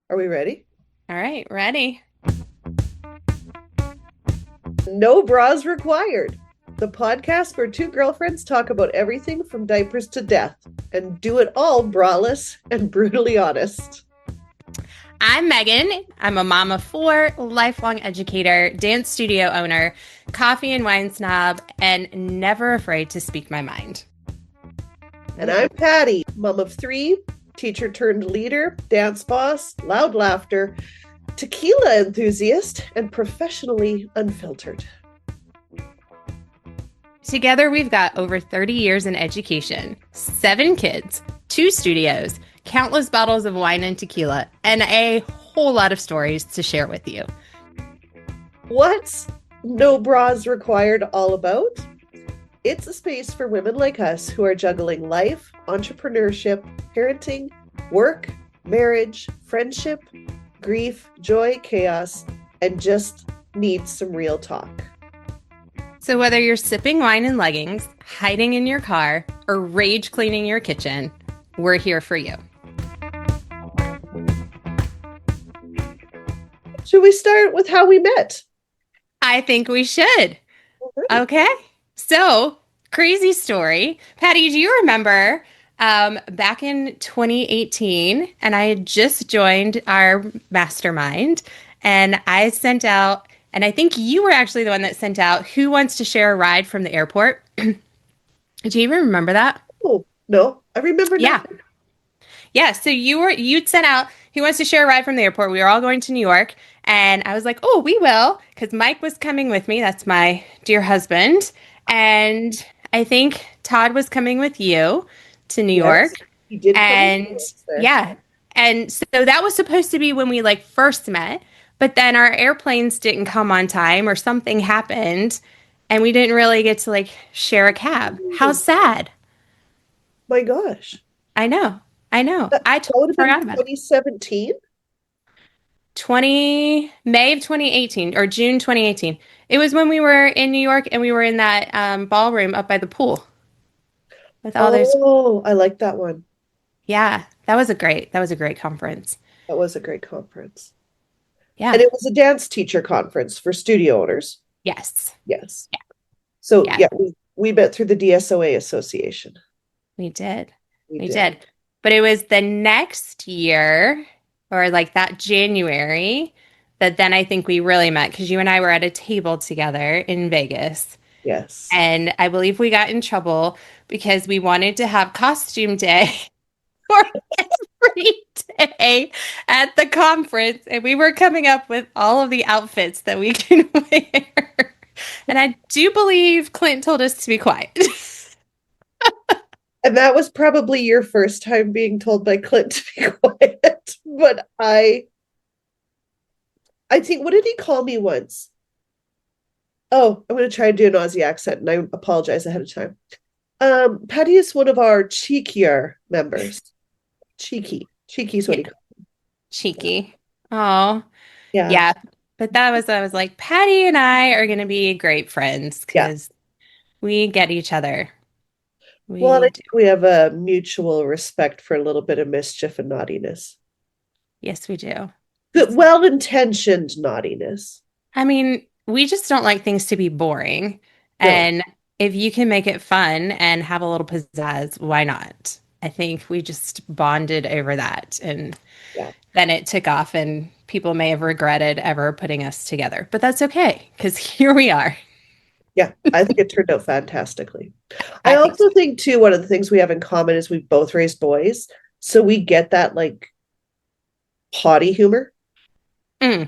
Are we ready? All right, ready. No bras required. The podcast where two girlfriends talk about everything from diapers to death and do it all braless and brutally honest. I'm Megan. I'm a mom of four, lifelong educator, dance studio owner, coffee and wine snob, and never afraid to speak my mind. And I'm Patti, mom of three, teacher turned leader, dance boss, loud laughter, tequila enthusiast, and professionally unfiltered. Together, we've got over 30 years in education, 7 kids, 2 studios, countless bottles of wine and tequila, and a whole lot of stories to share with you. What's No Bras Required all about? It's a space for women like us who are juggling life, entrepreneurship, parenting, work, marriage, friendship, grief, joy, chaos, and just need some real talk. So, whether you're sipping wine in leggings, hiding in your car, or rage cleaning your kitchen, we're here for you. Should we start with how we met? I think we should. Right. Okay. So, crazy story. Patti, do you remember back in 2018, and I had just joined our mastermind, and I sent out, and I think you were actually the one that sent out, who wants to share a ride from the airport? Do you even remember that? Oh, no, I remember Yeah. nothing. Yeah, so you'd sent out who wants to share a ride from the airport. We were all going to New York, and I was like, "Oh, we will," because Mike was coming with me. That's my dear husband, and I think Todd was coming with you to New Yes, York. he did come in And there. yeah, and so that was supposed to be when we like first met, but then our airplanes didn't come on time or something happened, and we didn't really get to like share a cab. How Oh, sad. my gosh. I know. I know. That, I that totally would have been forgot about it. 2017. 20 May of 2018 or June 2018. It was when we were in New York and we were in that ballroom up by the pool with all those. Oh, I like that one. Yeah, that was a great conference. That was a great conference. And Yeah. it was a dance teacher conference for studio owners. Yes. Yes. So Yeah, yeah, we met through the DSOA Association. we did. We We did. did. But it was the next year or like that January that then I think we really met because you and I were at a table together in Vegas. Yes. And I believe we got in trouble because we wanted to have costume day for every day at the conference. And we were coming up with all of the outfits that we can wear. And I do believe Clint told us to be quiet. And that was probably your first time being told by Clint to be quiet. But I think, what did he call me once? Oh, I'm going to try to do an Aussie accent, and I apologize ahead of time. Patty is one of our cheekier members. Cheeky. Cheeky is what Yeah, he called. cheeky. Oh, Yeah. yeah. But I was like, Patty and I are going to be great friends Yeah. because we get each other. Well, and I We do. think we have a mutual respect for a little bit of mischief and naughtiness. Yes, we do. Good, well-intentioned naughtiness. I mean, we just don't like things to be boring. No. And if you can make it fun and have a little pizzazz, why not? I think we just bonded over that. And Yeah. then it took off, and people may have regretted ever putting us together. But that's okay because here we are. Yeah. I think it turned out fantastically. I I think also so. think too, one of the things we have in common is we both raised boys. So we get that like potty humor, Hmm.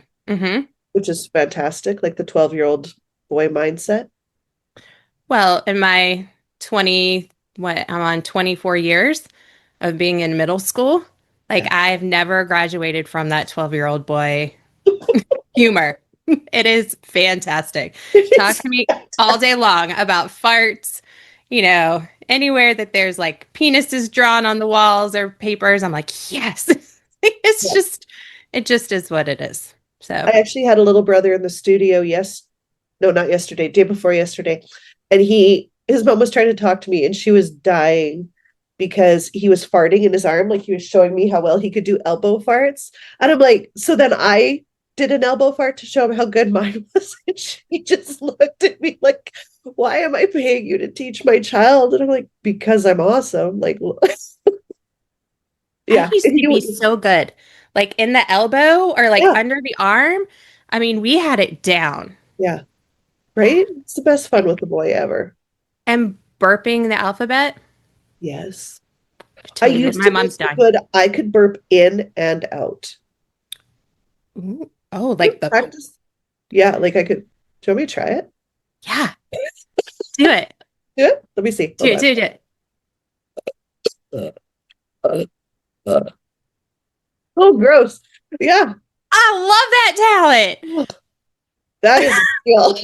which is fantastic, like the 12-year-old boy mindset. Well, in my 20, what, I'm on 24 years of being in middle school, like Yeah. I've never graduated from that 12-year-old boy humor. It is fantastic. Talk It's to me all day long about farts, anywhere that there's like penises drawn on the walls or papers. I'm like, yes. It's yeah. just, it just is what it is. I So, actually had a little brother in the studio, yes. No, not yesterday, day before yesterday. And his mom was trying to talk to me and she was dying because he was farting in his arm, like he was showing me how well he could do elbow farts. And I'm like, so then I did an elbow fart to show him how good mine was. And she just looked at me like, why am I paying you to teach my child? And I'm like, because I'm awesome. Like, I yeah. used And to be you, so good, like in the elbow or like yeah, under the arm. I mean, we had it down. yeah. Right? It's the best fun with a boy ever. And burping the alphabet, Yes. I totally. used My to be mom's so dying. good, I could burp in and out. Ooh. Oh, You like the, practice? Yeah, like I could. Do you want me to try it? yeah, do it. Do it? Let me see. Do Hold it, on. do it, do it. Uh, uh, uh. Oh, gross. Yeah, I love that talent. that is a skill.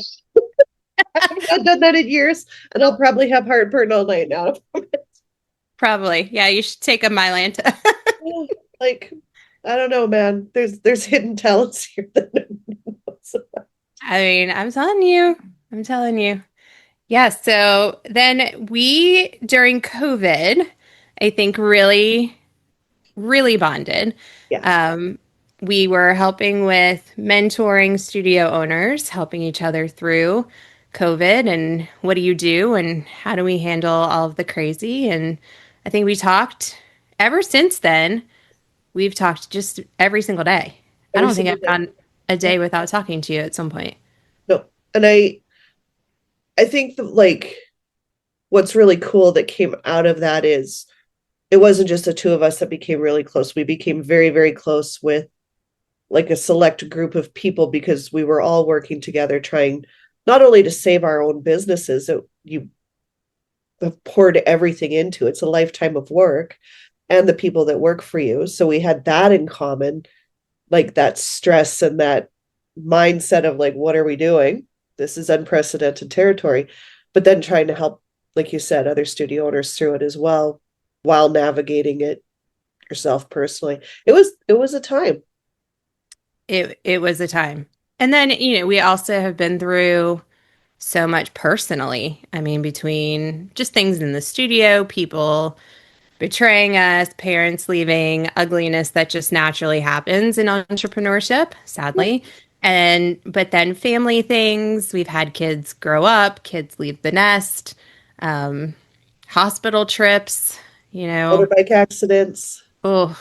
I have not done that in years, and I'll probably have heartburn all night now. Probably. Yeah, you should take a Mylanta. Like, I don't know, man. There's hidden talents here that nobody knows about. I mean, I'm telling you. I'm telling you. Yeah, so then we, during COVID, I think really bonded. Yeah, Um, we were helping with mentoring studio owners, helping each other through COVID and what do you do and how do we handle all of the crazy. And I think we talked ever since then, we've talked just every single day. I every don't think single I've day. gone a Yeah, day without talking to you at some point. no, and I think that like what's really cool that came out of that is it wasn't just the two of us that became really close. We became very, very close with like a select group of people because we were all working together trying not only to save our own businesses that you have poured everything into. It's a lifetime of work and the people that work for you. So we had that in common, like that stress and that mindset of like, what are we doing? This is unprecedented territory. But then trying to help, like you said, other studio owners through it as well while navigating it yourself personally. It was a time. It was a time. And then, we also have been through so much personally. I mean, between just things in the studio, people betraying us, parents leaving, ugliness that just naturally happens in entrepreneurship, sadly. And but then family things, we've had kids grow up, kids leave the nest, um, hospital trips, you know. Motorbike accidents, Oh,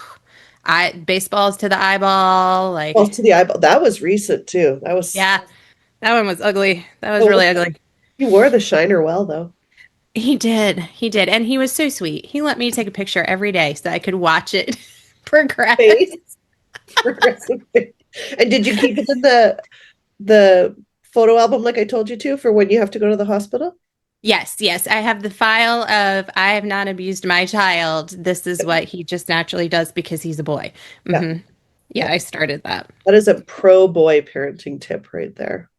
I baseballs to the eyeball, like falls to the eyeball. That was recent too. That was yeah, that one was ugly. That was oh, really ugly. he wore the shiner well though. He did. He did. And he was so sweet. He let me take a picture every day so I could watch it progress. Face progressive face. And did you keep it in the photo album like I told you to for when you have to go to the hospital? Yes, yes. I have the file of I have not abused my child. This is what he just naturally does because he's a boy. Yeah, Yeah, yeah. I started that. That is a pro boy parenting tip right there.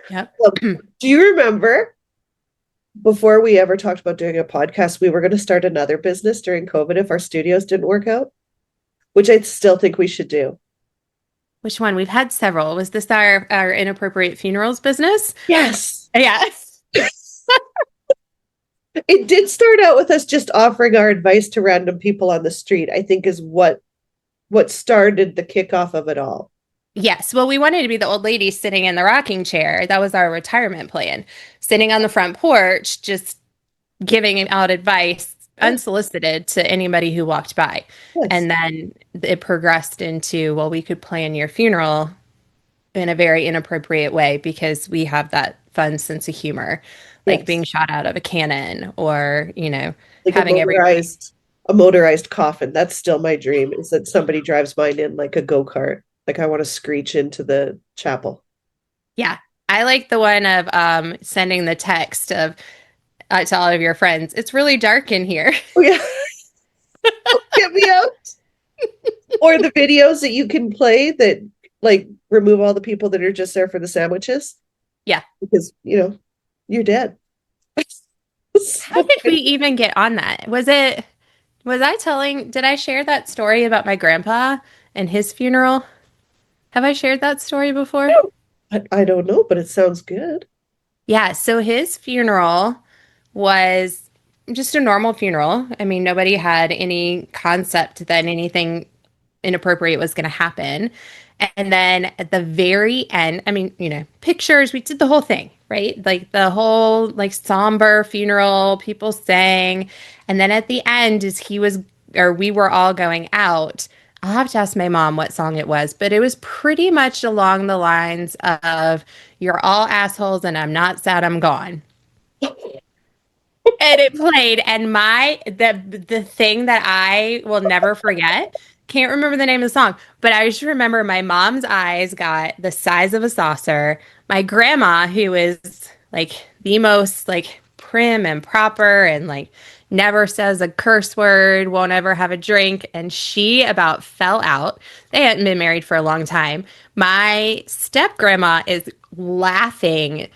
Yep. Well, do you remember before we ever talked about doing a podcast, we were going to start another business during COVID if our studios didn't work out, which I still think we should do. Which one? We've had several. Was this our inappropriate funerals business? Yes. Yes. It did start out with us just offering our advice to random people on the street, I think is what started the kickoff of it all. Yes. Well, we wanted to be the old lady sitting in the rocking chair. That was our retirement plan. Sitting on the front porch, just giving out advice Yeah. unsolicited to anybody who walked by. Yes. And then it progressed into, well, we could plan your funeral in a very inappropriate way because we have that fun sense of humor, like being Yes. shot out of a cannon or, Like having everybody. a motorized coffin. That's still my dream is that somebody drives mine in like a go-kart. Like I want to screech into the chapel. Yeah. I like the one of sending the text of to all of your friends. It's really dark in here. Oh yeah. Get me out. Or the videos that you can play that like remove all the people that are just there for the sandwiches Yeah. because you're dead. How So did we even get on that? Did I share that story about my grandpa and his funeral? Have I shared that story before? I don't know, but it sounds good. Yeah, so his funeral was just a normal funeral. I mean, nobody had any concept that anything inappropriate was going to happen. And then at the very end, I mean, pictures, we did the whole thing, right? Like the whole like somber funeral, people sang. And then at the end, as he was, or we were all going out, I'll have to ask my mom what song it was, but it was pretty much along the lines of, "You're all assholes and I'm not sad I'm gone." And it played, and the thing that I will never forget, can't remember the name of the song, but I just remember my mom's eyes got the size of a saucer. My grandma, who is like the most like prim and proper and like never says a curse word, won't ever have a drink, and she about fell out. They hadn't been married for a long time. My step grandma is laughing,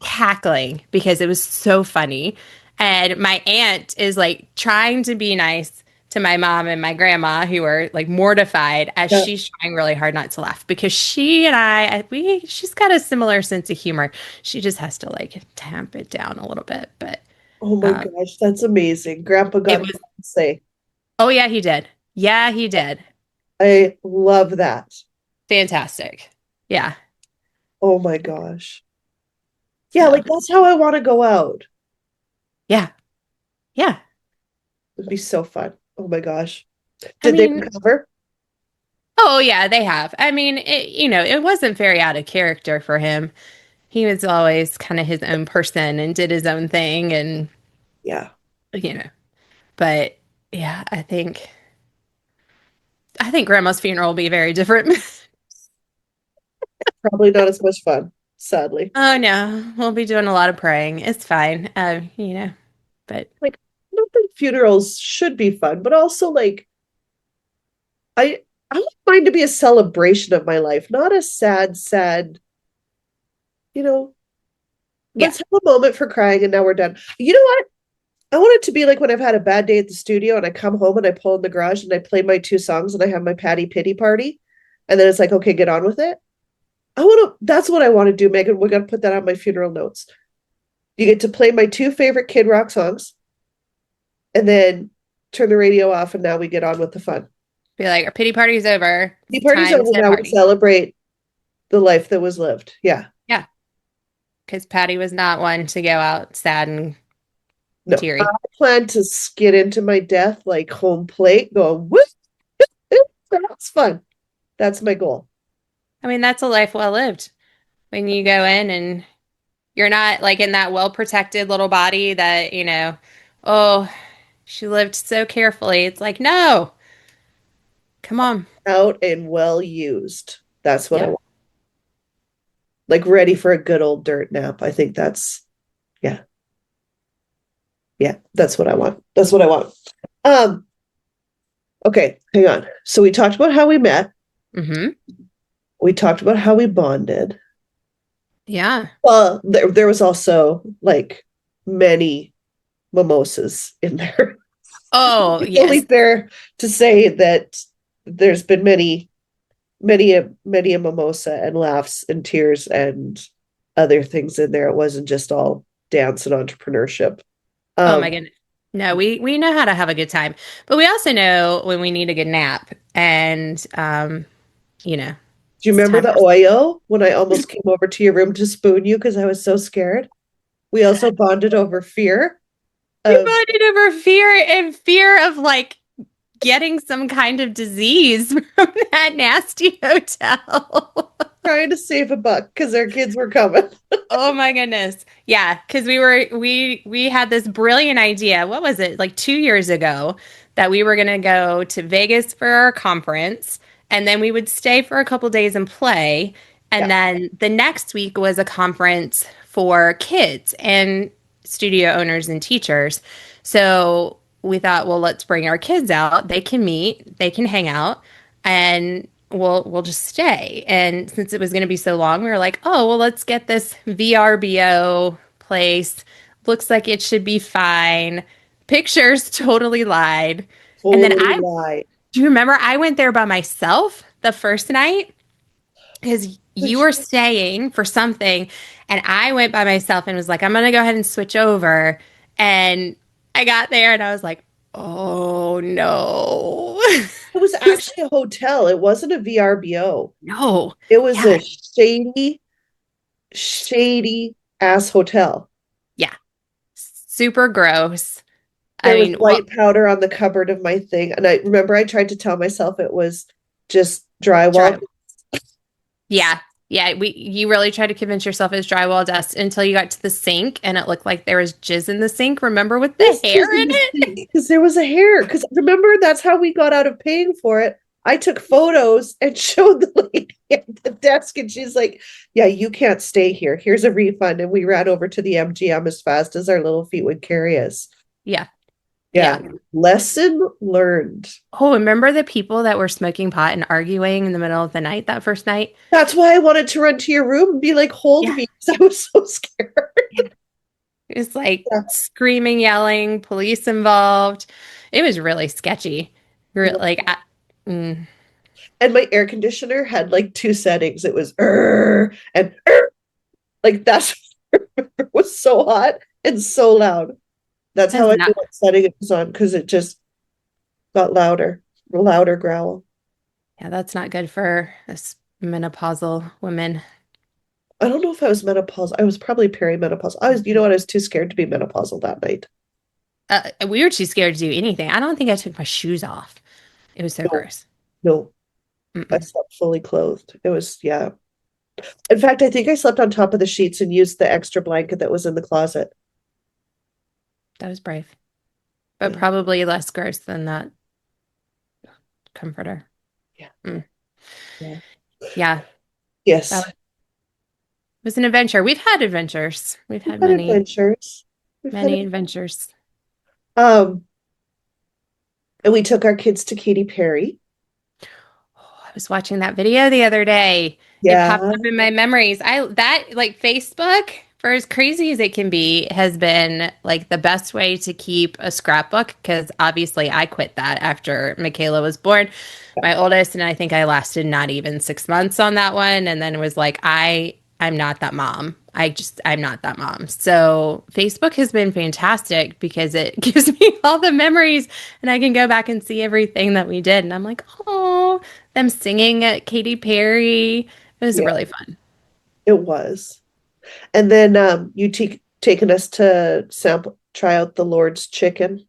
cackling because it was so funny. And my aunt is like trying to be nice to my mom and my grandma, who are like mortified as Yeah. she's trying really hard not to laugh because she and she's got a similar sense of humor. She just has to like tamp it down a little bit. But Oh my um, gosh, that's amazing. Grandpa it got was, to say, oh, yeah, he did. Yeah, he did. I love that. Fantastic. Yeah. Oh my gosh. Yeah, So, like that's how I want to go out. yeah. Yeah. It'd be so fun. Oh my gosh. I Did they mean, recover? oh, yeah, they have. I mean, it wasn't very out of character for him. He was always kind of his own person and did his own thing and Yeah, you know but yeah, I think grandma's funeral will be very different. probably not as much fun, sadly. Oh no, we'll be doing a lot of praying. It's fine. But Like, I don't think funerals should be fun, but also like I want mine to be a celebration of my life, not a sad, you know, yeah. let's have a moment for crying and now we're done. You know what? I want it to be like when I've had a bad day at the studio and I come home and I pull in the garage and I play my two songs and I have my Patty pity party. And then it's like, okay, get on with it. That's what I want to do, Megan. We're going to put that on my funeral notes. You get to play my two favorite Kid Rock songs and then turn the radio off. And now we get on with the fun. Be like, our pity party's over. The It's party's time over. to Now we party. celebrate the life that was lived. Yeah. Yeah, because Patty was not one to go out sad and No, I teary. plan to skid into my death like home plate, going, whoop, that's fun. That's my goal. I mean, that's a life well lived when you go in and you're not like in that well protected little body that, oh, she lived so carefully. It's like, no, come on. Out and well used. That's what I Yep. want. Like ready for a good old dirt nap. I think yeah, yeah, that's what I want. That's what I want. Um, okay, hang on. So we talked about how we met. Mm-hmm. We talked about how we bonded. Yeah. Well, there was also like many mimosas in there. Oh, It's only yes. fair to say that there's been many a mimosa and laughs and tears and other things in there. It wasn't just all dance and entrepreneurship. Oh my Um, goodness. No, we know how to have a good time, but we also know when we need a good nap. And you know, do you it's remember time the for Oyo when I almost came over to your room to spoon you because I was so scared? We also bonded over fear we of bonded over fear and fear of like getting some kind of disease from that nasty hotel. trying to save a buck because our kids were coming. Oh my goodness. Yeah, because we had this brilliant idea. What was it? Like 2 years ago that we were gonna go to Vegas for our conference and then we would stay for a couple days and play. And Yeah, then the next week was a conference for kids and studio owners and teachers. So we thought, well, let's bring our kids out. They can meet, they can hang out, and we'll just stay. And since it was going to be so long, we were like, oh, well, let's get this VRBO place. Looks like it should be fine. Pictures totally lied. And then totally lied. do you remember I went there by myself the first night? Because you Which were staying for something, and I went by myself and was like, I'm gonna go ahead and switch over. And I got there and I was like, oh no. It was actually a hotel. It wasn't a VRBO. No. It was Yeah. a shady, shady ass hotel. Yeah. Super gross. I There was mean, well, white powder on the cupboard of my thing. And I remember I tried to tell myself it was just dry. drywall. Yeah. Yeah. You really tried to convince yourself it was drywall dust until you got to the sink and it looked like there was jizz in the sink. Remember with the This hair is in in the it? sink because there was a hair. Because remember, that's how we got out of paying for it. I took photos and showed the lady at the desk, and she's like, "Yeah, you can't stay here. Here's a refund." And we ran over to the MGM as fast as our little feet would carry us. Yeah. Yeah, Yeah. lesson learned. Oh, remember the people that were smoking pot and arguing in the middle of the night that first night? That's why I wanted to run to your room and be like, "Hold Yeah. me," because I was so scared. It was like Yeah. screaming, yelling, police involved. It was really sketcy. Like, mm, And my air conditioner had like two settings. It was and like that's it was so hot and so loud. That's that's how I knew not, what setting it was on because it just got louder, louder growl. yeah, that's not good for us menopausal women. I don't know if I was menopausal. I was probably perimenopausal. You know what? I was too scared to be menopausal that night. We were too scared to do anything. I don't think I took my shoes off. It was so No, gross. no, I Mm-mm. slept fully clothed. It was, yeah. In fact, I think I slept on top of the sheets and used the extra blanket that was in the closet. That was brave, but Yeah, probably less gross than that comforter. yeah, Mm. yeah. Yeah, that Yes. was an adventure. We've had adventures. We've We've had had many, adventures. We've had many adventures. um, and we took our kids to Katy Perry. Oh, I was watching that video the other day. It popped Yeah. up in my memories. I that like Facebook, for as crazy as it can be, has been like the best way to keep a scrapbook because obviously I quit that after Michaela was born, my oldest, and I think I lasted not even 6 months on that one, and then was like, I'm not that mom. I'm not that mom. So Facebook has been fantastic because it gives me all the memories and I can go back and see everything that we did. And I'm like, oh, them singing at Katy Perry. It was Yeah, really fun. it was. And then you taken us to sample try out the Lord's chicken.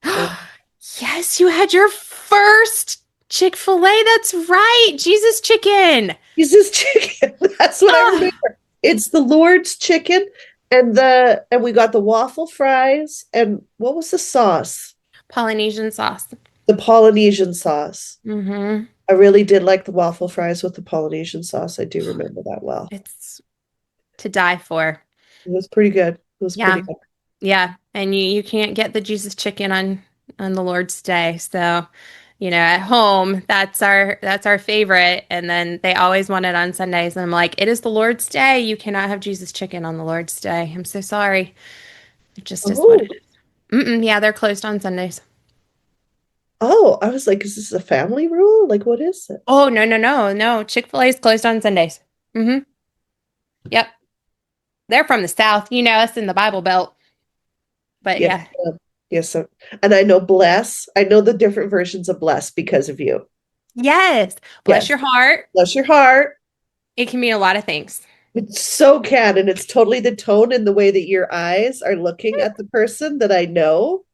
And Yes, you had your first Chick-fil-A. That's right. Jesus chicken. Jesus chicken. That's what I Oh, remember. It's the Lord's chicken and we got the waffle fries and what was the sauce? Polynesian sauce. The Polynesian sauce. Hmm. I really did like the waffle fries with the Polynesian sauce. I do remember that well. It's to die for. It was pretty good. It was pretty Yeah. good. Yeah, and you can't get the Jesus chicken on the Lord's Day. So, at home, that's our favorite. And then they always want it on Sundays. And I'm like, it is the Lord's Day. You cannot have Jesus chicken on the Lord's Day. I'm so sorry. It just is what Oh, it is. Yeah, they're closed on Sundays. oh, I was like, is this a family rule? Like, what is it? Oh, no, no, no, no. Chick-fil-A is closed on Sundays. Hmm. Yep. They're from the South, us in the Bible Belt. But Yes, yeah. yes. And I know bless. I know the different versions of bless because of you. Yes. Bless Yes. your heart. Bless your heart. It can mean a lot of things. It so can. And it's totally the tone and the way that your eyes are looking at the person that I know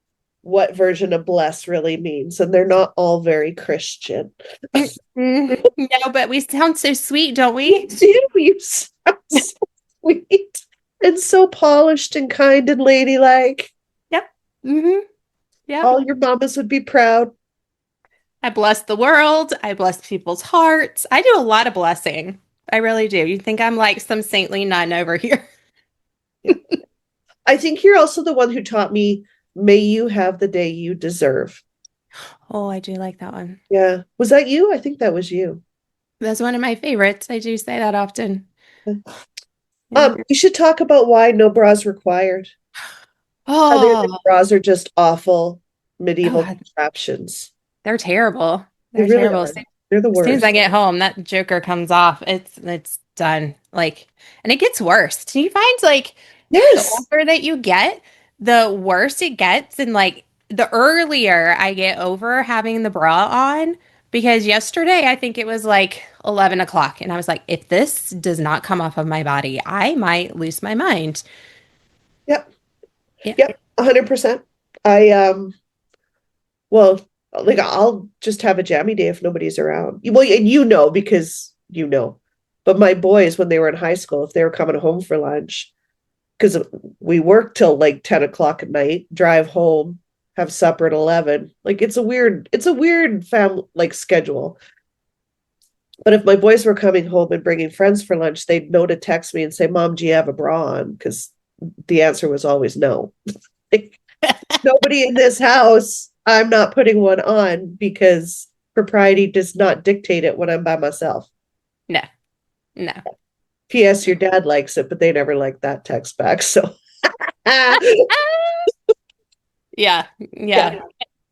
what version of bless really means. And they're not all very Christian. No, but we sound so sweet, don't You we? do. You sound so sweet and so polished and kind and ladylike. Yep. Hmm. Yep. All your mamas would be proud. I bless the world. I bless people's hearts. I do a lot of blessing. I really do. You think I'm like some saintly nun over here? Yeah. I think you're also the one who taught me, may you have the day you deserve. Oh, I do like that one. Yeah. Was that you? I think that was you. That's one of my favorites. I do say that often. Yeah. We should talk about why no bras required. Other than Oh, bras are just awful medieval oh, contraptions. they're terrible. They They're really terrible. are. They're the As soon as I worst. get home, that joker comes off. It's done. Like, and it gets worse. Do you find like the Yes. older that you get, the worse it gets, and like the earlier I get over having the bra on, because yesterday I think it was like 11 o'clock, and I was like, if this does not come off of my body, I might lose my mind. Yep. Yeah. Yep. 100%. I well, like I'll just have a jammy day if nobody's around. Well, and because you know. But my boys, when they were in high school, if they were coming home for lunch, because we work till like 10 o'clock at night, drive home, have supper at 11. Like it's a weird family like schedule. But if my boys were coming home and bringing friends for lunch, they'd know to text me and say, Mom, do you have a bra on? Because the answer was always no. Like, nobody in this house, I'm not putting one on because propriety does not dictate it when I'm by myself. No, no. P.S. Your dad likes it, but they never liked that text back. So, yeah, Yeah, yeah, yeah.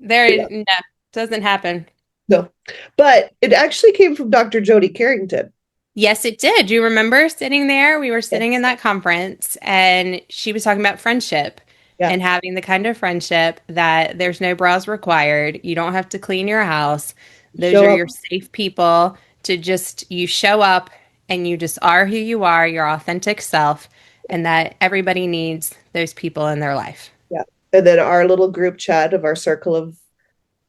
There, no, doesn't happen. no. But it actually came from Dr. Jody Carrington. Yes, it did. Do you remember sitting there? We were Yes. sitting in that conference, and she was talking about friendship Yeah. and having the kind of friendship that there's no bras required. You don't have to clean your house. Those Show are up. your safe people to just, you show up and you just are who you are, your authentic self, and that everybody needs those people in their life. Yeah. And then our little group chat of our circle of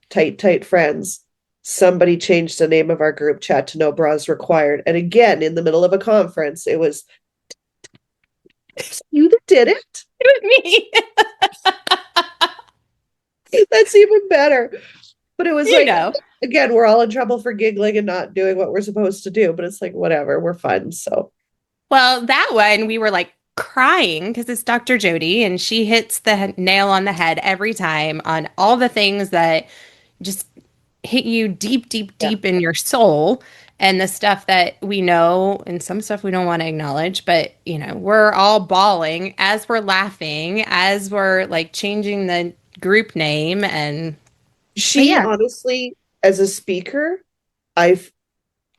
tight, tight friends, somebody changed the name of our group chat to No Bras Required. And again, in the middle of a conference, it was you that did it. Me, That's even better. But it was you like, know. again, we're all in trouble for giggling and not doing what we're supposed to do. But it's like, whatever, we're fun. So, Well, that one we were like crying because it's Dr. Jody and she hits the nail on the head every time on all the things that just hit you deep, deep, yeah. deep in your soul, and the stuff that we know and some stuff we don't want to acknowledge, but we're all bawling as we're laughing, as we're like changing the group name. And but She yeah, honestly, as a speaker, I've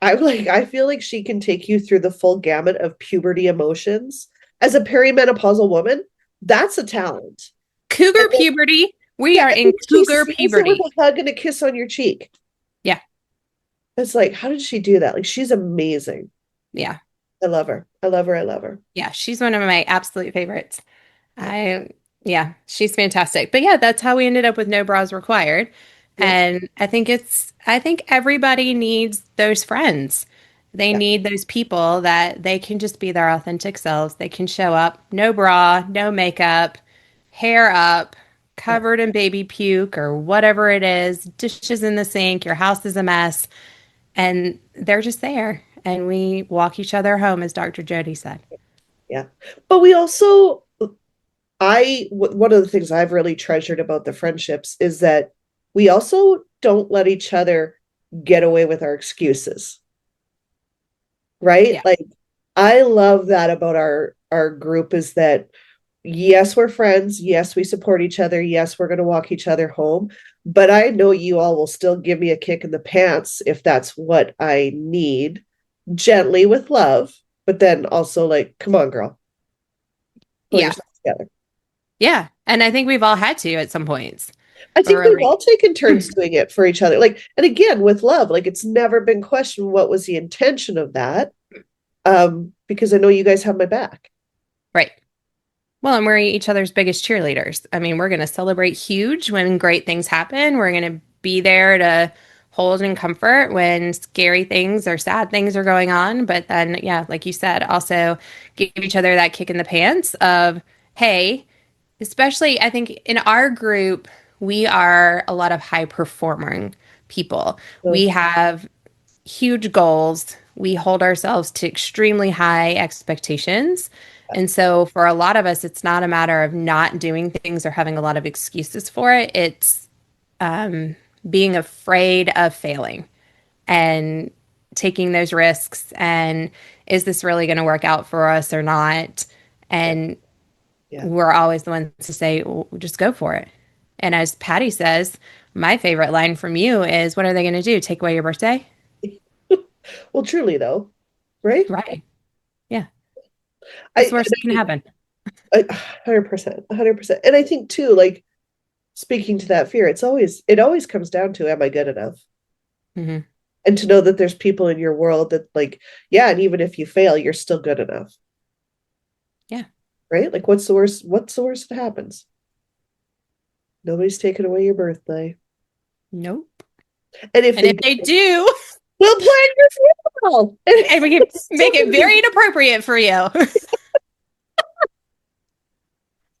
I feel like she can take you through the full gamut of puberty emotions. As a perimenopausal woman, that's a talent. And cougar then, puberty. We yeah, are and in then she cougar seals it with puberty. a hug and a kiss on your cheek. Yeah. It's like, how did she do that? Like, she's amazing. Yeah. I love her. I love her. I love her. Yeah, she's one of my absolute favorites. Yeah. I, yeah, she's fantastic. But yeah, that's how we ended up with no bras required. Yep. And I think everybody needs those friends. They Yeah. need those people that they can just be their authentic selves. They can show up, no bra, no makeup, hair up, Yeah. covered in baby puke or whatever it is, dishes in the sink, your house is a mess, and they're just there. And we walk each other home, as Dr. Jody said. Yeah. But we also, one of the things I've really treasured about the friendships is that we also don't let each other get away with our excuses, right? Yeah. Like, I love that about our group is that yes, we're friends. Yes, we support each other. Yes, we're going to walk each other home. But I know you all will still give me a kick in the pants if that's what I need, gently with love, but then also like, come on, girl, pull Yeah. yourself together. Yeah. And I think we've all had to at some points. I Where think we're we've like, all taken turns doing it for each other. Like, and again, with love, like it's never been questioned what was the intention of that. Because I know you guys have my back. right. Well, and we're each other's biggest cheerleaders. I mean, we're going to celebrate huge when great things happen. We're going to be there to hold and comfort when scary things or sad things are going on. But then, yeah, like you said, also give each other that kick in the pants of, hey, especially I think in our group, we are a lot of high performing people. So, We have huge goals. We hold ourselves to extremely high expectations. And so for a lot of us, it's not a matter of not doing things or having a lot of excuses for it. It's being afraid of failing and taking those risks. And is this really going to work out for us or not? yeah, And yeah. we're always the ones to say, well, just go for it. And as Patty says, my favorite line from you is, what are they going to do? Take away your birthday? Well, truly though, right? Right. Yeah. What's I the worst that can happen? 100%, 100%. And I think too, like speaking to that fear, it always comes down to, am I good enough? Hmm. And to know that there's people in your world that like, yeah, and even if you fail, you're still good enough, Yeah. right? Like what's the worst that happens? Nobody's taking away your birthday. Nope. And if And they if do, they do, we'll plan your funeral. And and we can it's still make it gonna be very inappropriate for you.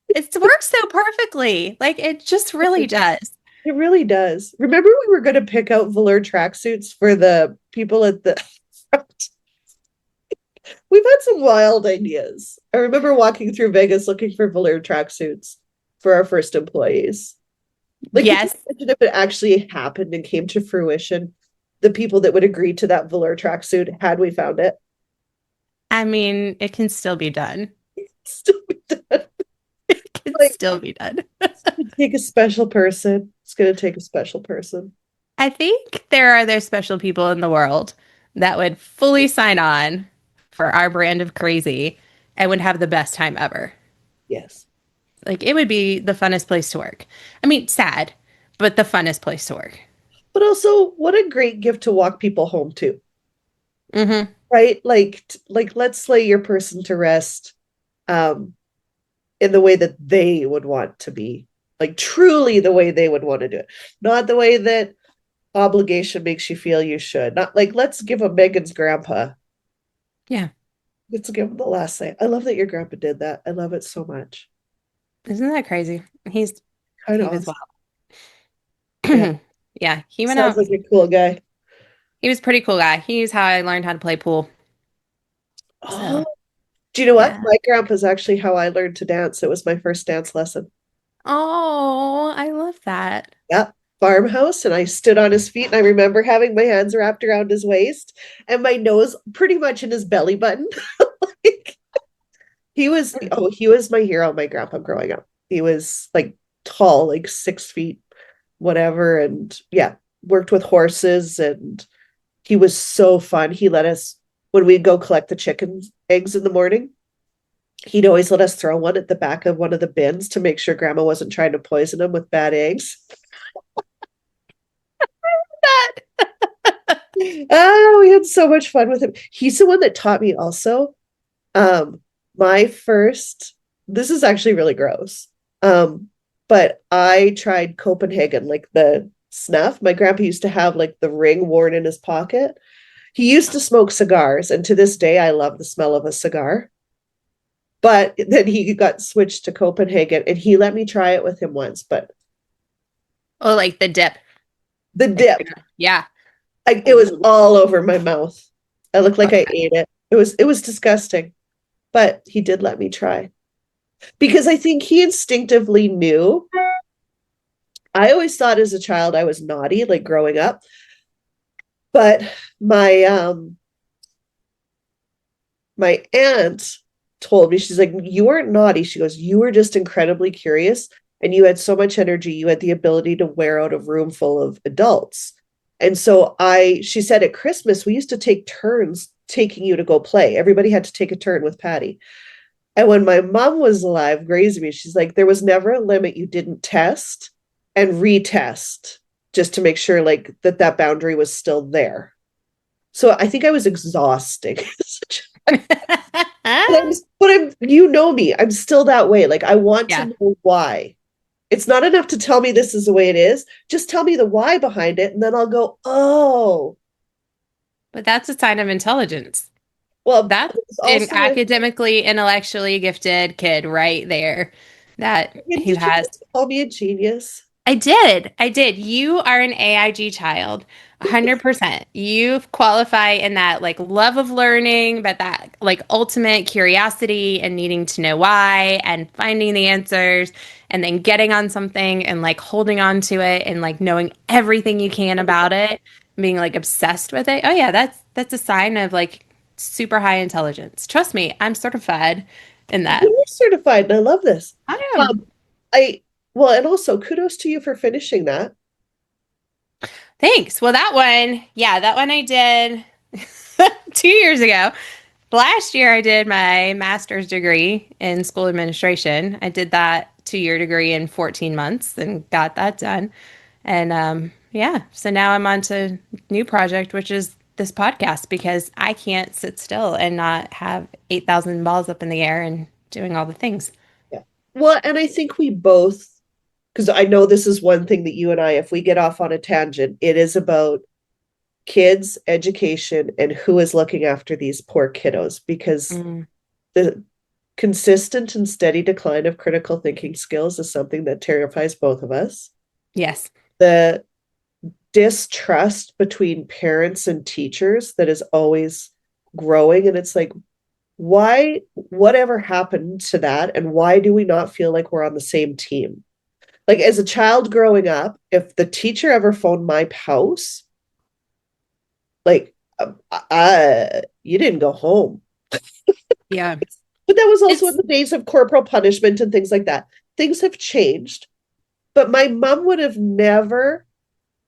It works so perfectly. Like it just really does. it really does. Remember we were going to pick out velour tracksuits for the people at the front? We've had some wild ideas. I remember walking through Vegas looking for velour tracksuits for our first employees. Like, could you Yes. imagine if it actually happened and came to fruition? The people that would agree to that velour tracksuit had we found it. I mean, it can still be done. Still be done. It can Like, still be done. it'd take a special person. It's going to take a special person. I think there are other special people in the world that would fully sign on for our brand of crazy and would have the best time ever. Yes. Like it would be the funnest place to work. I mean, sad, but the funnest place to work. But also, what a great gift to walk people home to, Hmm. right? Like let's lay your person to rest um, in the way that they would want to be, like truly the way they would want to do it, not the way that obligation makes you feel you should. Not like let's give a Megan's grandpa. Yeah. Let's give him the last thing. I love that your grandpa did that. I love it so much. Isn't that crazy? Kind He of was awesome. Yeah. wild. Yeah, he went Sounds out. like a cool guy. He was a pretty cool guy. He's how I learned how to play pool. Oh, So, do you know what? yeah. My grandpa's actually how I learned to dance. It was my first dance lesson. Oh, I love that. Yeah, farmhouse, and I stood on his feet, and I remember having my hands wrapped around his waist and my nose pretty much in his belly button. Like, he was my hero, my grandpa growing up. He was like tall, like 6 feet, whatever, and yeah, worked with horses, and he was so fun. He let us when we'd go collect the chicken eggs in the morning. He'd always let us throw one at the back of one of the bins to make sure grandma wasn't trying to poison him with bad eggs. Oh, we had so much fun with him. He's the one that taught me also. Um, my first, this is actually really gross. But I tried Copenhagen, like the snuff. My grandpa used to have like the ring worn in his pocket. He used to smoke cigars, and to this day, I love the smell of a cigar. But then he got switched to Copenhagen, and he let me try it with him once. But Oh, like the dip. the Like, dip, yeah. it was all over my mouth. I looked like I ate it. It was disgusting. But he did let me try because I think he instinctively knew. I always thought as a child I was naughty, like growing up. But my my aunt told me, she's like, you weren't naughty. She goes, you were just incredibly curious and you had so much energy. You had the ability to wear out a room full of adults. And so she said at Christmas, we used to take turns taking you to go play. Everybody had to take a turn with Patty. And when my mom was alive, grazing me, she's like, there was never a limit you didn't test and retest just to make sure like that boundary was still there. So I think I was exhausting. You know me, I'm still that way. Like I want to Yeah. know why. It's not enough to tell me this is the way it is. Just tell me the why behind it, and then I'll go, oh, But that's a sign of intelligence. well, That's it's an also a, academically, intellectually gifted kid right there that who did you has. just call me a genius? I did. I did. You are an AIG child. 100%. You qualify in that like love of learning, but that like ultimate curiosity and needing to know why and finding the answers and then getting on something and like holding on to it and like knowing everything you can about it, being like obsessed with it. Oh yeah, that's a sign of like super high intelligence. Trust me, I'm certified in that. You're certified, and I love this. I am. Um, I well, and also kudos to you for finishing that. Thanks. Well, that one, yeah, that one I did 2 years ago. last year I did my master's degree in school administration. I did that 2-year degree in 14 months and got that done. And yeah, so now I'm on to new project, which is this podcast because I can't sit still and not have 8,000 balls up in the air and doing all the things. Yeah. Well, and I think we both, because I know this is one thing that you and I, if we get off on a tangent, it is about kids, education, and who is looking after these poor kiddos because Mm, the consistent and steady decline of critical thinking skills is something that terrifies both of us. yes. The distrust between parents and teachers that is always growing. And it's like, why, whatever happened to that? And why do we not feel like we're on the same team? Like as a child growing up, if the teacher ever phoned my house, like, you didn't go home. Yeah. But that was also in It's the days of corporal punishment and things like that. Things have changed. But my mom would have never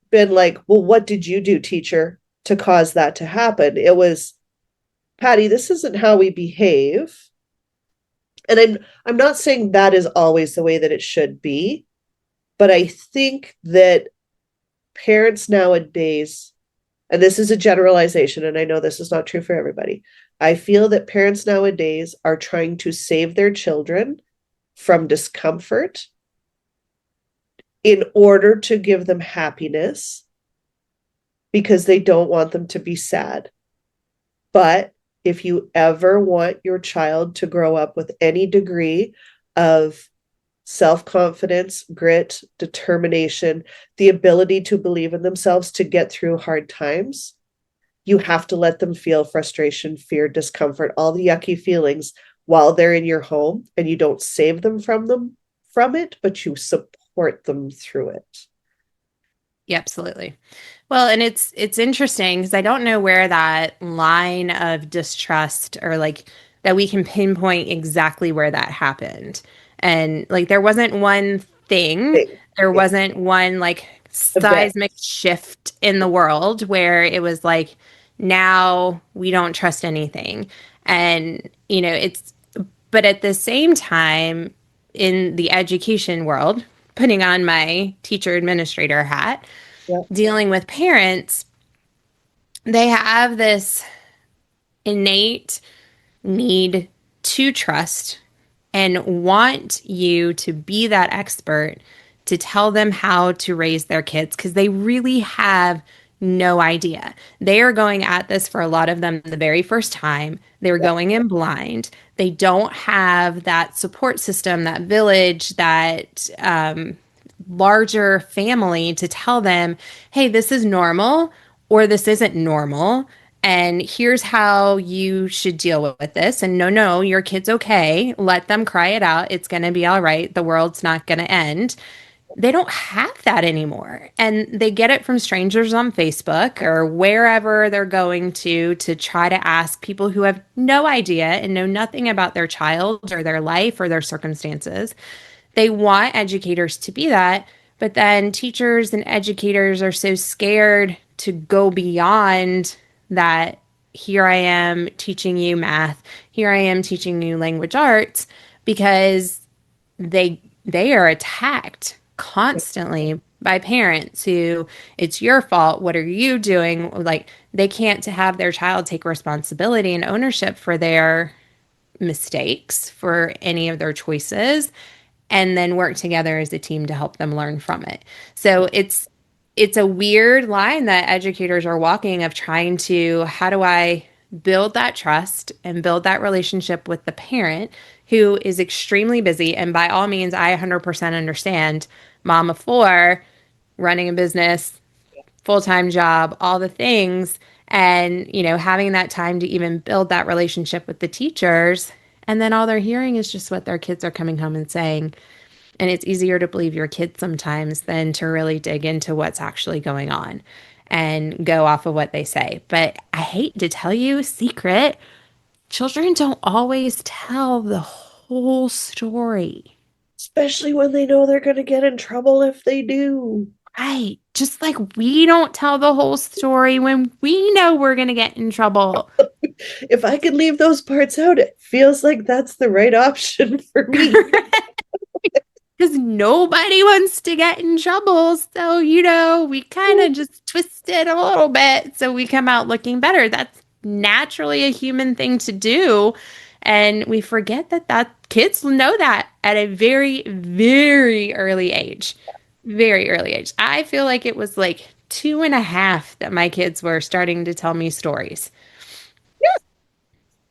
been like, well, what did you do, teacher, to cause that to happen? It was, Patty, this isn't how we behave. And I'm not saying that is always the way that it should be, but I think that parents nowadays, and this is a generalization, and I know this is not true for everybody. I feel that parents nowadays are trying to save their children from discomfort in order to give them happiness because they don't want them to be sad. But if you ever want your child to grow up with any degree of self confidence, grit, determination, the ability to believe in themselves to get through hard times, you have to let them feel frustration, fear, discomfort, all the yucky feelings while they're in your home, and you don't save them from it, but you support them through it. Yeah, absolutely. Well, and it's interesting because I don't know where that line of distrust or like that we can pinpoint exactly where that happened. And like there wasn't one thing, there Yeah. wasn't one like Event. seismic shift in the world where it was like now we don't trust anything. And it's but at the same time in the education world, putting on my teacher administrator hat, Yeah. dealing with parents, they have this innate need to trust and want you to be that expert to tell them how to raise their kids because they really have no idea. They are going at this for a lot of them the very first time. They're Yeah. going in blind. They don't have that support system, that village, that larger family to tell them, hey, this is normal or this isn't normal. And here's how you should deal with this. And no, no, your kid's okay. Let them cry it out. It's going to be all right. The world's not going to end. They don't have that anymore. And they get it from strangers on Facebook or wherever they're going to try to ask people who have no idea and know nothing about their child or their life or their circumstances. They want educators to be that, but then teachers and educators are so scared to go beyond that. Here I am teaching you math. Here I am teaching you language arts because they are attacked constantly by parents who it's your fault. What are you doing? Like they can't to have their child take responsibility and ownership for their mistakes, for any of their choices, and then work together as a team to help them learn from it. So it's a weird line that educators are walking of trying to how do I build that trust and build that relationship with the parent who is extremely busy, and by all means I 100% understand mom of four running a business, full-time job, all the things, and having that time to even build that relationship with the teachers, and then all they're hearing is just what their kids are coming home and saying, and it's easier to believe your kids sometimes than to really dig into what's actually going on and go off of what they say. But I hate to tell you a secret, children don't always tell the whole story. Especially when they know they're going to get in trouble if they do. Right. Just like we don't tell the whole story when we know we're going to get in trouble. If I could leave those parts out, it feels like that's the right option for me. Because nobody wants to get in trouble. So, we kind of just twist it a little bit so we come out looking better. That's naturally a human thing to do. And we forget that kids know that at a very, very early age. Very early age. I feel like it was like 2.5 that my kids were starting to tell me stories.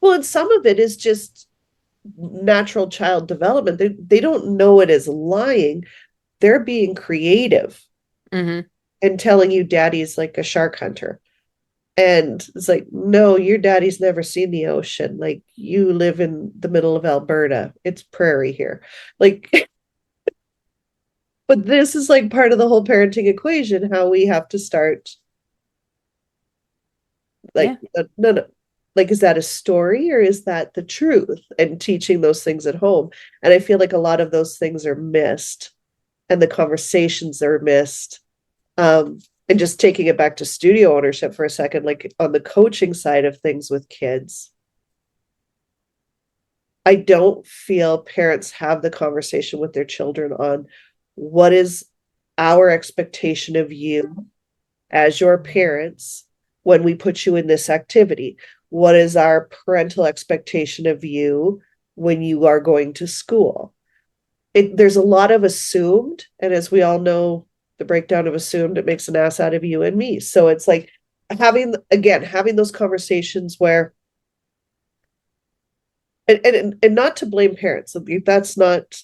Well, and some of it is just natural child development. They don't know it as lying. They're being creative Hmm. and telling you daddy's like a shark hunter. And it's like, no, your daddy's never seen the ocean. Like, you live in the middle of Alberta. It's prairie here. Like, but this is like part of the whole parenting equation, how we have to start like, Yeah. no, no. Like, is that a story or is that the truth? And teaching those things at home. And I feel like a lot of those things are missed and the conversations are missed. And just taking it back to studio ownership for a second, like on the coaching side of things with kids, I don't feel parents have the conversation with their children on what is our expectation of you as your parents when we put you in this activity. What is our parental expectation of you when you are going to school? There's a lot of assumed, and as we all know, the breakdown of assumed, it makes an ass out of you and me. So it's like having those conversations where, and not to blame parents, that's not,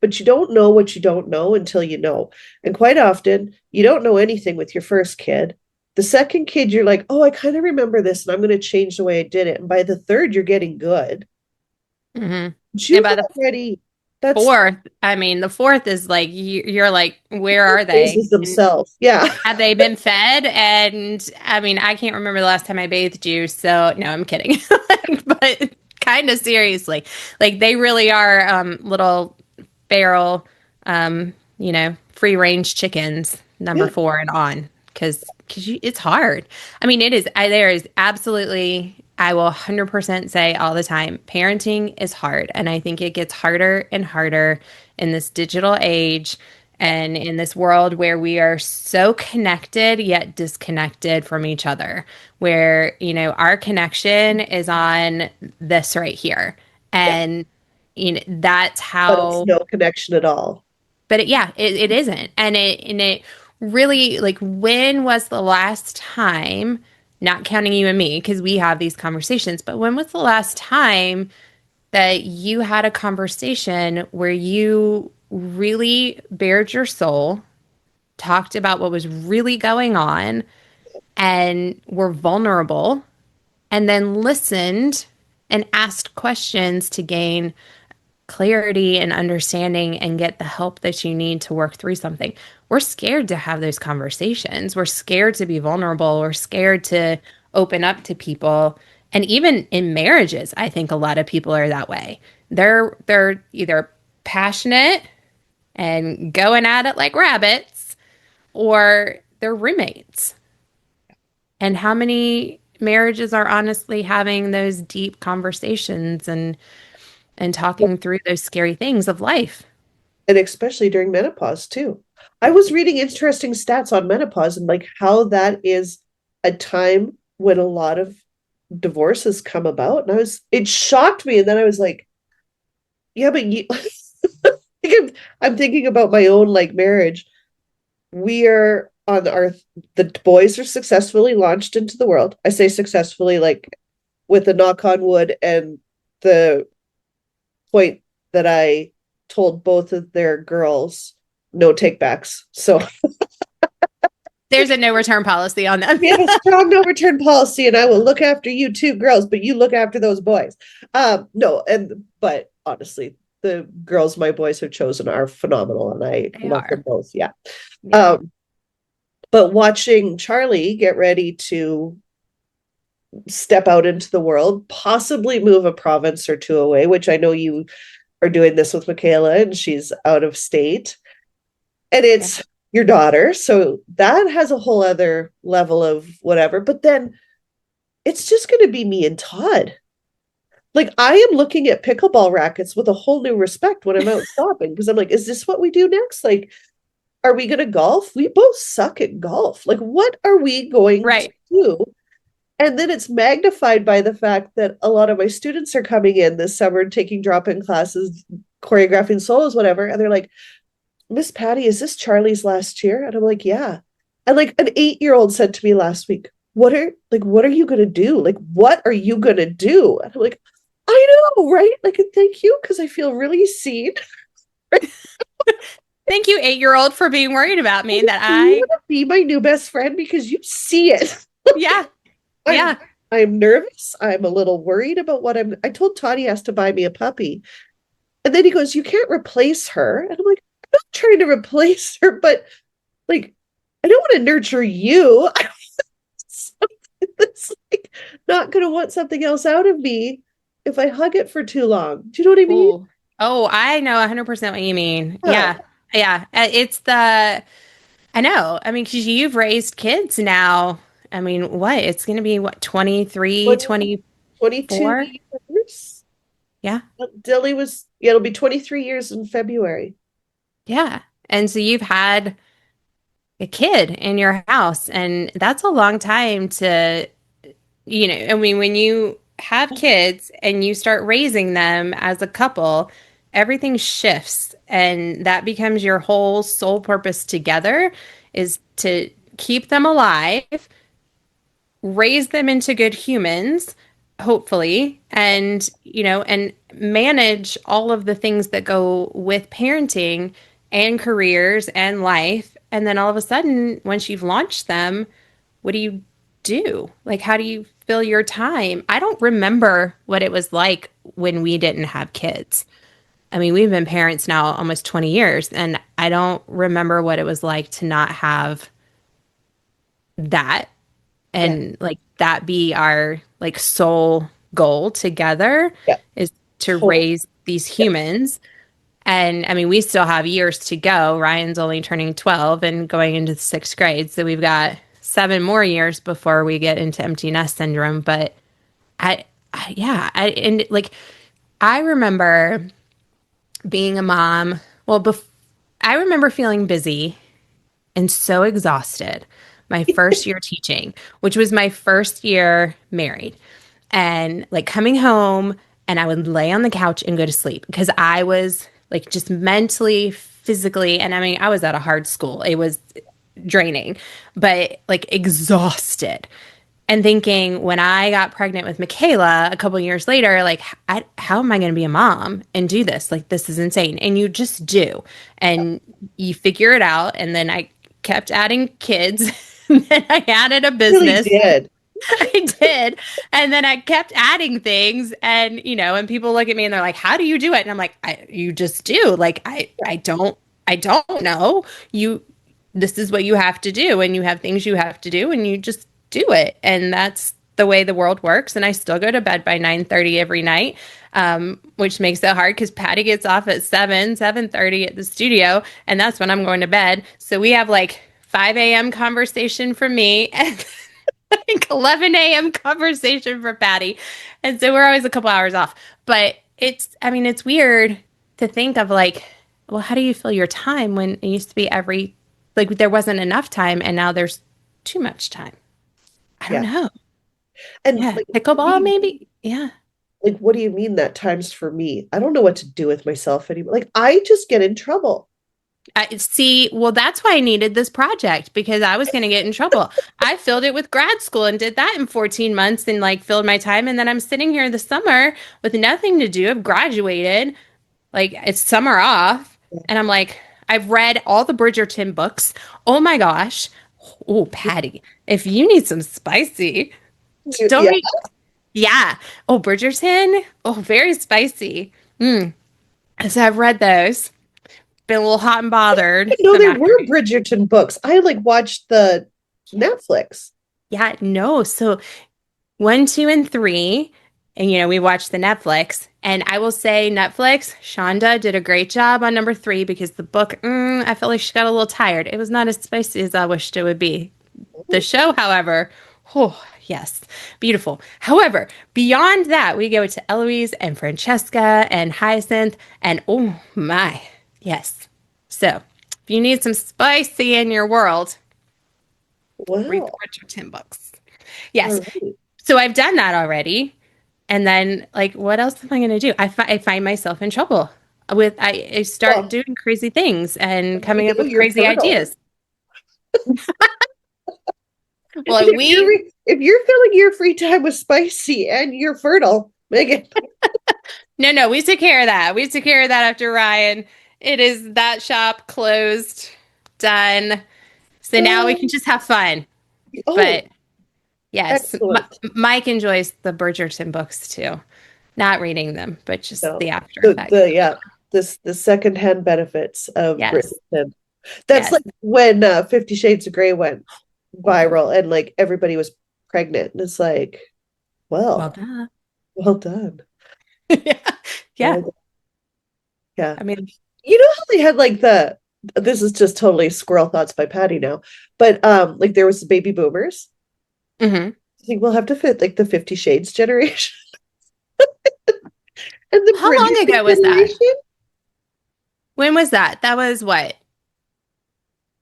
but you don't know what you don't know until you know. And quite often you don't know anything with your first kid. The second kid, you're like, oh, I kind of remember this and I'm going to change the way I did it. And by the third, you're getting good. Hmm. But And you've by the already, that's fourth, I mean, the fourth is like, you're like, where are they? raises themselves. Yeah. Have they been fed? And I mean, I can't remember the last time I bathed you. So, no, I'm kidding. But kind of seriously, like they really are little feral, free range chickens, number Yeah. 4 and on. Because it's hard. I mean, it is. There is absolutely. I will 100% say all the time, parenting is hard, and I think it gets harder and harder in this digital age and in this world where we are so connected yet disconnected from each other, where, our connection is on this right here. Yeah. And, that's But it's how, no connection at all. but it isn't. And it really, like, when was the last time, not counting you and me, because we have these conversations, but when was the last time that you had a conversation where you really bared your soul, talked about what was really going on, and were vulnerable, and then listened and asked questions to gain clarity and understanding and get the help that you need to work through something? We're scared to have those conversations. We're scared to be vulnerable. We're scared to open up to people. And even in marriages, I think a lot of people are that way. They're either passionate and going at it like rabbits, or they're roommates. And how many marriages are honestly having those deep conversations and talking through those scary things of life? And especially during menopause too. I was reading interesting stats on menopause and like how that is a time when a lot of divorces come about. And it shocked me. And then I was like, yeah, but you, I'm thinking about my own like marriage. We are on the boys are successfully launched into the world. I say successfully, like with a knock on wood and the point that I told both of their girls no takebacks. So There's a no return policy on them. we have a strong no return policy, and I will look after you two girls, but you look after those boys. No, but honestly, the girls my boys have chosen are phenomenal, and I They love them are. both. Yeah. Yeah. Um, but watching Charlie get ready to step out into the world, possibly move a province or two away, which I know you are doing this with Michaela, and she's out of state. And Yeah. your daughter. So that has a whole other level of whatever. But then it's just going to be me and Todd. Like I am looking at pickleball rackets with a whole new respect when I'm out shopping because I'm like, is this what we do next? Like, are we going to golf? We both suck at golf. Like, what are we going to Right. do? And then it's magnified by the fact that a lot of my students are coming in this summer taking drop-in classes, choreographing solos, whatever. And they're like, Miss Patti, is this Charlie's last year? And I'm like, yeah. And like an 8-year-old said to me last week, what are you gonna do? Like, what are you gonna do? And I'm like, I know, right? Like, and thank you, because I feel really seen. Thank you, 8-year-old, for being worried about me that You I, want to be my new best friend because you see it. yeah, I'm yeah. I'm nervous. I'm a little worried about what I told Todd he has to buy me a puppy. And then he goes, you can't replace her. And I'm like, I'm not trying to replace her, but like, I don't want to nurture you. I something that's like not going to want something else out of me if I hug it for too long. Do you know what I mean? Oh, oh, I know 100% what you mean. Yeah. Yeah. Yeah. It's the, I know. I mean, because you've raised kids now. I mean, what? It's going to be what, 23, 20, 22 24? years. Yeah. Dilly was, yeah, it'll be 23 years in February. Yeah. And so you've had a kid in your house, and that's a long time to, I mean, when you have kids and you start raising them as a couple, everything shifts, and that becomes your whole sole purpose together is to keep them alive, raise them into good humans, hopefully, and and manage all of the things that go with parenting and careers and life. And then all of a sudden, once you've launched them, what do you do? Like, how do you fill your time? I don't remember what it was like when we didn't have kids. I mean, we've been parents now almost 20 years, and I don't remember what it was like to not have that, Yeah. and like that be our like sole goal together, Yeah. is to Totally. raise these humans. And I mean, we still have years to go. Ryan's only turning 12 and going into the sixth grade, so we've got 7 more years before we get into empty nest syndrome. But yeah, and like I remember being a mom. Well, I remember feeling busy and so exhausted my first year teaching, which was my first year married. And like coming home, and I would lay on the couch and go to sleep because I was like just mentally, physically, and I mean, I was at a hard school. It was draining, but like exhausted. And thinking when I got pregnant with Michaela a couple years later, like, how am I going to be a mom and do this? Like, this is insane. And you just do. And you figure it out. And then I kept adding kids. And then I added a Really business. did. I did. And then I kept adding things. And, and people look at me and they're like, how do you do it? And I'm like, you just do. Like, I don't know. This is what you have to do. And you have things you have to do. And you just do it. And that's the way the world works. And I still go to bed by 9:30 every night, which makes it hard because Patti gets off at 7:30 at the studio. And that's when I'm going to bed. So we have like 5 a.m. conversation for me and like 11 a.m. conversation for Patti. And so we're always a couple hours off. But I mean, it's weird to think of like, well, how do you fill your time when it used to be like there wasn't enough time and now there's too much time? I don't Yeah. know. And Yeah. like, Pickleball, maybe? Yeah. what do you mean that time's for me? I don't know what to do with myself anymore. Like, I just get in trouble. See, well, that's why I needed this project because I was going to get in trouble. I filled it with grad school and did that in 14 months and like filled my time. And then I'm sitting here this summer with nothing to do. I've graduated, like it's summer off. And I'm like, I've read all the Bridgerton books. Oh my gosh. Oh, Patti, if you need some spicy, don't Yeah. read. Yeah. Oh, Bridgerton. Oh, very spicy. Mm. So I've read those. Been a little hot and bothered No, some there were afternoon. Bridgerton books. I like watched the Netflix. Yeah, no. So 1, 2, and 3, and we watched the Netflix. And I will say Netflix, Shonda did a great job on number 3 because the book, I felt like she got a little tired. It was not as spicy as I wished it would be. The show, however, oh, yes, beautiful. However, beyond that, we go to Eloise and Francesca and Hyacinth, and oh my, yes. So, if you need some spicy in your world, read the Wow. Bridgerton books. All Yes. right. So I've done that already. And then, like, what else am I going to do? I find myself in trouble I start Well, doing crazy things and you coming up know, with you're crazy fertile. ideas. Well, If you're filling your free time with spicy and you're fertile, Megan. no, we took care of that. We took care of that after Ryan. It is that shop closed, done. So now we can Um, just have fun. oh, But yes, excellent. Mike enjoys the Bridgerton books too. Not reading them, but just No, the after the effects. yeah, this the secondhand benefits of Yes, Bridgerton. That's yes. like when 50 Shades of Grey went viral and like everybody was pregnant. And it's like, Well, well, duh. well done. Yeah. Well Yeah. done. Yeah. I mean, You know how they had like this is just totally squirrel thoughts by Patty now, but like there was the baby boomers. mhm. I think we'll have to fit like the 50 Shades generation and the How long Bridgerton ago was that? generation. When was that? That was what?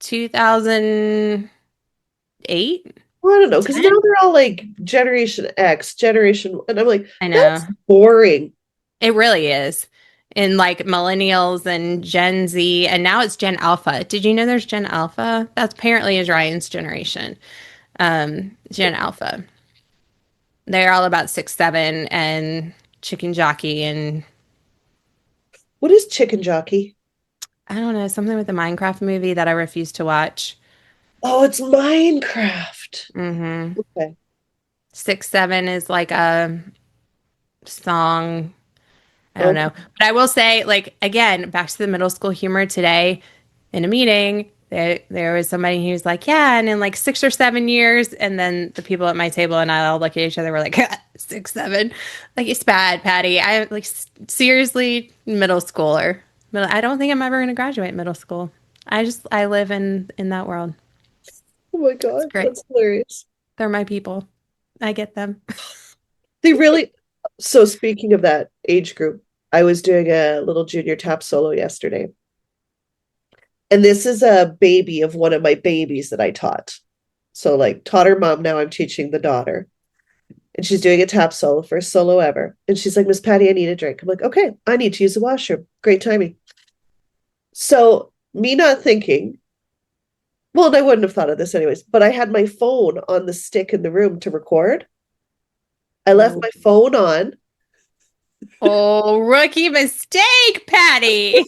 2008? Well, I don't know, because now 10? they're all like Generation X, Generation, and I'm like, I know. that's boring. It really is. In like millennials and Gen Z, and now it's Gen Alpha. Did you know there's Gen Alpha? That's apparently is Ryan's generation. Gen Alpha. They're all about 6'7" and chicken jockey and What is chicken jockey? I don't know, something with the Minecraft movie that I refuse to watch. Oh, it's Minecraft. Mm-hmm. Okay. 6'7" is like a song. I don't know. Okay. But I will say, like, again, back to the middle school humor today in a meeting, there was somebody who was like, yeah, and in like 6 or 7 years, and then the people at my table and I all look at each other, we're like, 6, 7. Like, it's bad, Patty. I like seriously middle schooler. But I don't think I'm ever going to graduate middle school. I live in that world. Oh my It's God, great. that's hilarious. They're my people. I get them. They really, so speaking of that age group, I was doing a little junior tap solo yesterday. And this is a baby of one of my babies that I taught. So like taught her mom, now I'm teaching the daughter. And she's doing a tap solo, first solo ever. And she's like, Miss Patty, I need a drink. I'm like, okay, I need to use the washroom. Great timing. So me not thinking, well, and I wouldn't have thought of this anyways, but I had my phone on the stick in the room to record. I left Oh, my phone on. oh, rookie mistake, Patty.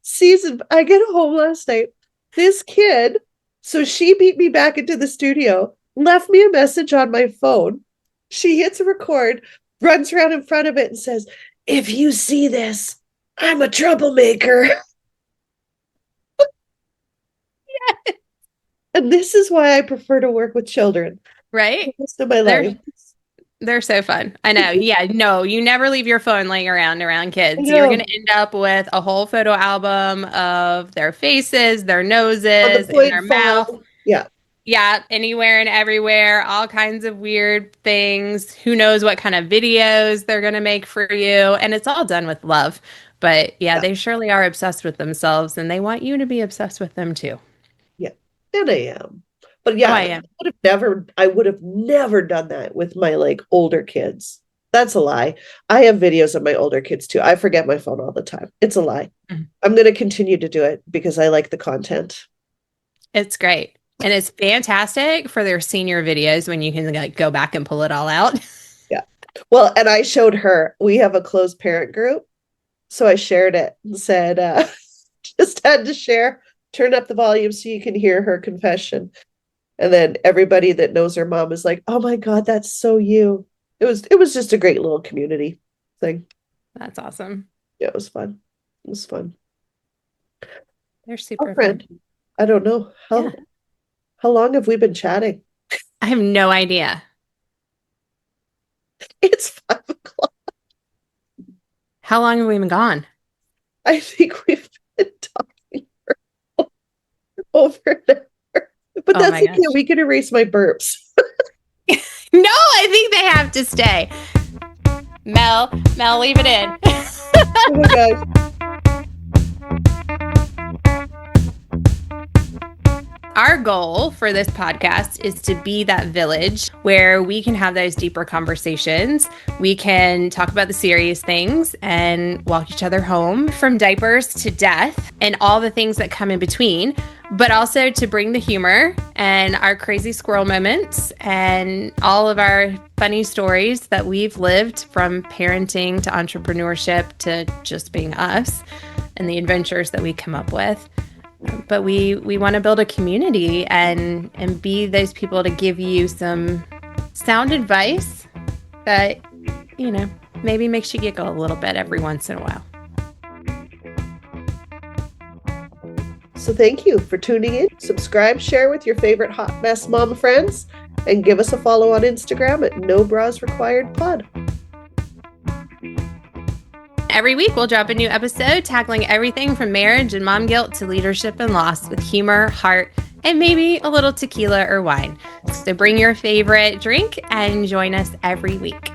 Season, I get home last night. This kid, so she beat me back into the studio, left me a message on my phone. She hits record, runs around in front of it, and says, if you see this, I'm a troublemaker. And this is why I prefer to work with children Right? the rest of my They're life. they're so fun. I know. Yeah, no, you never leave your phone laying around I kids. You're going know. to end up with a whole photo album of their faces, their On the noses, in point their mouth. phone. Yeah. Yeah, anywhere and everywhere, all kinds of weird things. Who knows what kind of videos they're going to make for you. And it's all done with love. But yeah, Yeah. they surely are obsessed with themselves and they want you to be obsessed with them too. Yeah. And I am. But Oh, I yeah, am. I would have never done that with my like older kids. That's a lie. I have videos of my older kids too. I forget my phone all the time. It's a lie. Mhm. I'm going to continue to do it because I like the content. It's great. And it's fantastic for their senior videos when you can like go back and pull it all out. Yeah. Well, and I showed her, we have a closed parent group. So I shared it and said, just had to share, turn up the volume so you can hear her confession. And then everybody that knows her mom is like, "Oh my God, that's so you." It was just a great little community thing. That's awesome. Yeah, it was fun. It was fun. They're Our super fun. friend, I don't know Yeah. how long have we been chatting? I have no idea. It's 5 o'clock. How long have we been gone? I think we've been talking for over an hour. But Oh that's my okay. gosh. We can erase my burps. No, I think they have to stay. Mel, leave it in. Oh my gosh. Our goal for this podcast is to be that village where we can have those deeper conversations. We can talk about the serious things and walk each other home from diapers to death and all the things that come in between, but also to bring the humor and our crazy squirrel moments and all of our funny stories that we've lived from parenting to entrepreneurship to just being us and the adventures that we come up with. But we want to build a community and be those people to give you some sound advice that, maybe makes you giggle a little bit every once in a while. So thank you for tuning in. Subscribe, share with your favorite hot mess mom friends, and give us a follow on Instagram at No Bras Required Pod. Every week, we'll drop a new episode tackling everything from marriage and mom guilt to leadership and loss with humor, heart, and maybe a little tequila or wine. So bring your favorite drink and join us every week.